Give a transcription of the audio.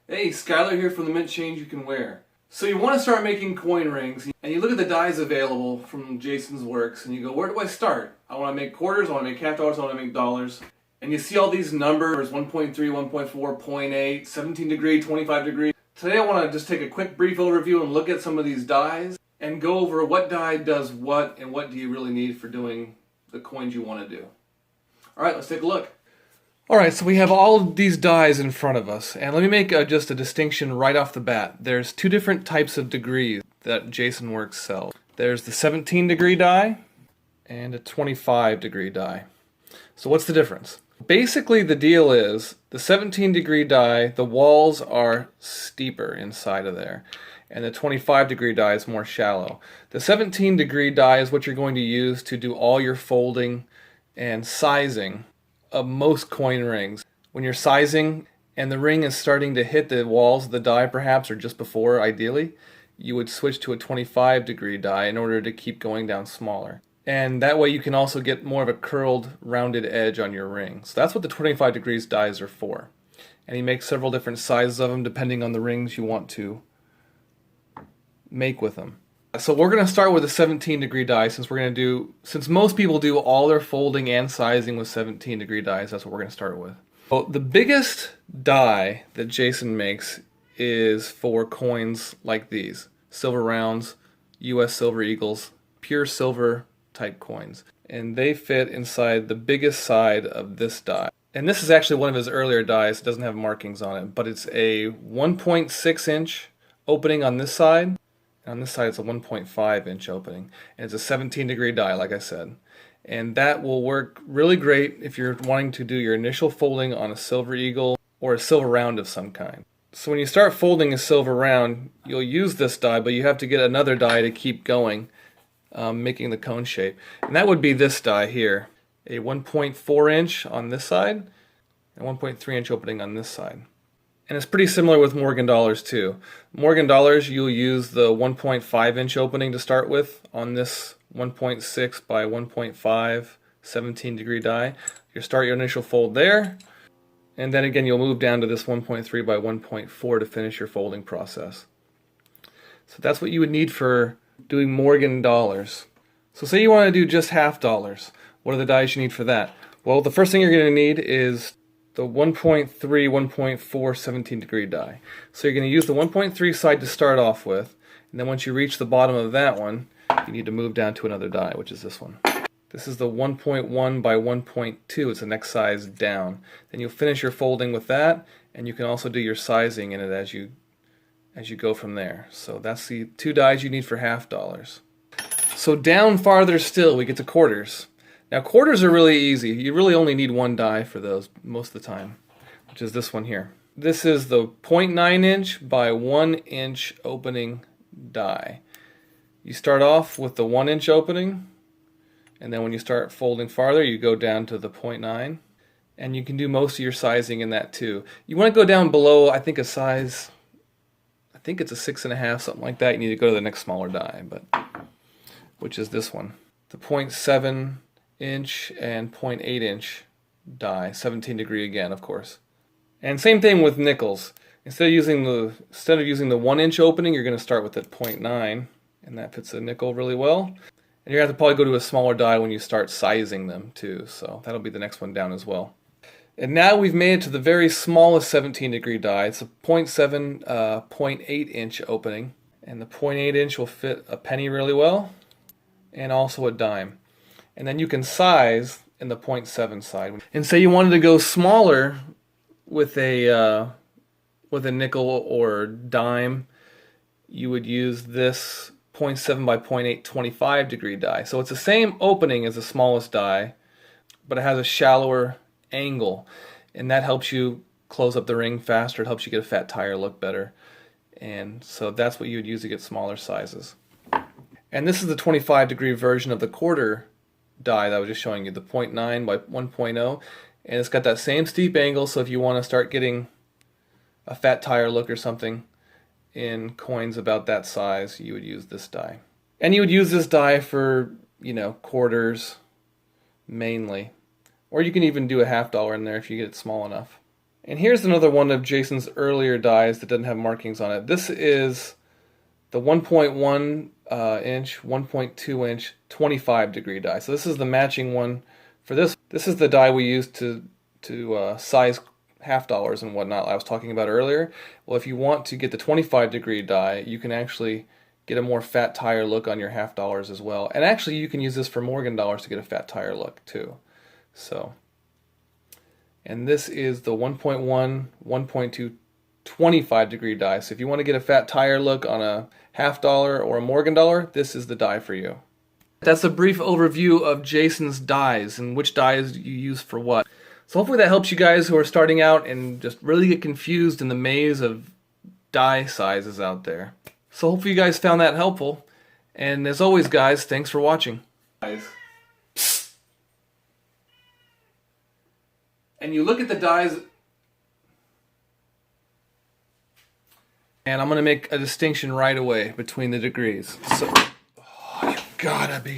Hey, Skylar here from the Mint Change You Can Wear. So you want to start making coin rings, and you look at the dies available from Jason's works, and you go, where do I start? I want to make quarters, I want to make half dollars, I want to make dollars. And you see all these numbers, 1.3, 1.4, 0.8, 17 degree, 25 degree. Today I want to just take a quick brief overview and look at some of these dies, and go over what die does what, and what do you really need for doing the coins you want to do. Alright, let's take a look. Alright, so we have all of these dies in front of us, and let me make just a distinction right off the bat. There's two different types of degrees that Jason Works sells. There's the 17 degree die and a 25 degree die. So what's the difference? Basically the deal is, the 17 degree die, the walls are steeper inside of there, and the 25 degree die is more shallow. The 17 degree die is what you're going to use to do all your folding and sizing of most coin rings. When you're sizing and the ring is starting to hit the walls of the die perhaps, or just before ideally, you would switch to a 25 degree die in order to keep going down smaller. And that way you can also get more of a curled, rounded edge on your ring. So that's what the 25 degrees dies are for. And he makes several different sizes of them depending on the rings you want to make with them. So we're going to start with a 17 degree die since most people do all their folding and sizing with 17 degree dies. That's what we're going to start with. Well, the biggest die that Jason makes is for coins like these. Silver rounds, US silver eagles, pure silver type coins. And they fit inside the biggest side of this die. And this is actually one of his earlier dies. It doesn't have markings on it, but it's a 1.6 inch opening on this side. On this side it's a 1.5 inch opening, and it's a 17 degree die, like I said. And that will work really great if you're wanting to do your initial folding on a silver eagle or a silver round of some kind. So when you start folding a silver round, you'll use this die, but you have to get another die to keep going, making the cone shape. And that would be this die here, a 1.4 inch on this side, and 1.3 inch opening on this side. And it's pretty similar with Morgan dollars too. Morgan dollars, you'll use the 1.5 inch opening to start with on this 1.6 by 1.5 17 degree die. You start your initial fold there, and then again you'll move down to this 1.3 by 1.4 to finish your folding process. So that's what you would need for doing Morgan dollars. So say you want to do just half dollars. What are the dies you need for that? Well, the first thing you're going to need is the 1.3, 1.4 17 degree die. So you're going to use the 1.3 side to start off with, and then once you reach the bottom of that one, you need to move down to another die, which is this one. This is the 1.1 by 1.2, it's the next size down. Then you'll finish your folding with that, and you can also do your sizing in it as you go from there. So that's the two dies you need for half dollars. So down farther still, we get to quarters. Now quarters are really easy. You really only need one die for those most of the time, which is this one here. This is the 0.9 inch by 1 inch opening die. You start off with the 1 inch opening, and then when you start folding farther you go down to the 0.9, and you can do most of your sizing in that too. You want to go down below, I think it's a 6.5, something like that. You need to go to the next smaller die, which is this one. The 0.7 inch and 0.8 inch die, 17 degree again, of course. And same thing with nickels. Instead of using the 1 inch opening, you're going to start with the 0.9, and that fits a nickel really well. And you're going to have to probably go to a smaller die when you start sizing them too, so that'll be the next one down as well. And now we've made it to the very smallest 17 degree die. It's a 0.7, 0.8 inch opening, and the 0.8 inch will fit a penny really well, and also a dime. And then you can size in the 0.7 side. And say you wanted to go smaller with a nickel or dime, you would use this 0.7 by 0.8 25 degree die. So it's the same opening as the smallest die, but it has a shallower angle, and that helps you close up the ring faster. It helps you get a fat tire look better. And so that's what you would use to get smaller sizes. And this is the 25 degree version of the quarter die that I was just showing you, the 0.9 by 1.0, and it's got that same steep angle, so if you want to start getting a fat tire look or something in coins about that size, you would use this die. And you would use this die for, quarters mainly. Or you can even do a half dollar in there if you get it small enough. And here's another one of Jason's earlier dies that doesn't have markings on it. This is the 1.1 inch, 1.2 inch, 25 degree die. So this is the matching one for this. This is the die we used to size half dollars and whatnot I was talking about earlier. Well, if you want to get the 25 degree die, you can actually get a more fat tire look on your half dollars as well. And actually you can use this for Morgan dollars to get a fat tire look too. So, and this is the 1.1, 1.2, 25 degree die. So if you want to get a fat tire look on a half dollar or a Morgan dollar, this is the die for you. That's a brief overview of Jason's dies and which dies you use for what. So hopefully that helps you guys who are starting out and just really get confused in the maze of die sizes out there. So hopefully you guys found that helpful. And as always, guys, thanks for watching. And you look at the dies, and I'm going to make a distinction right away between the degrees. So, oh, you gotta be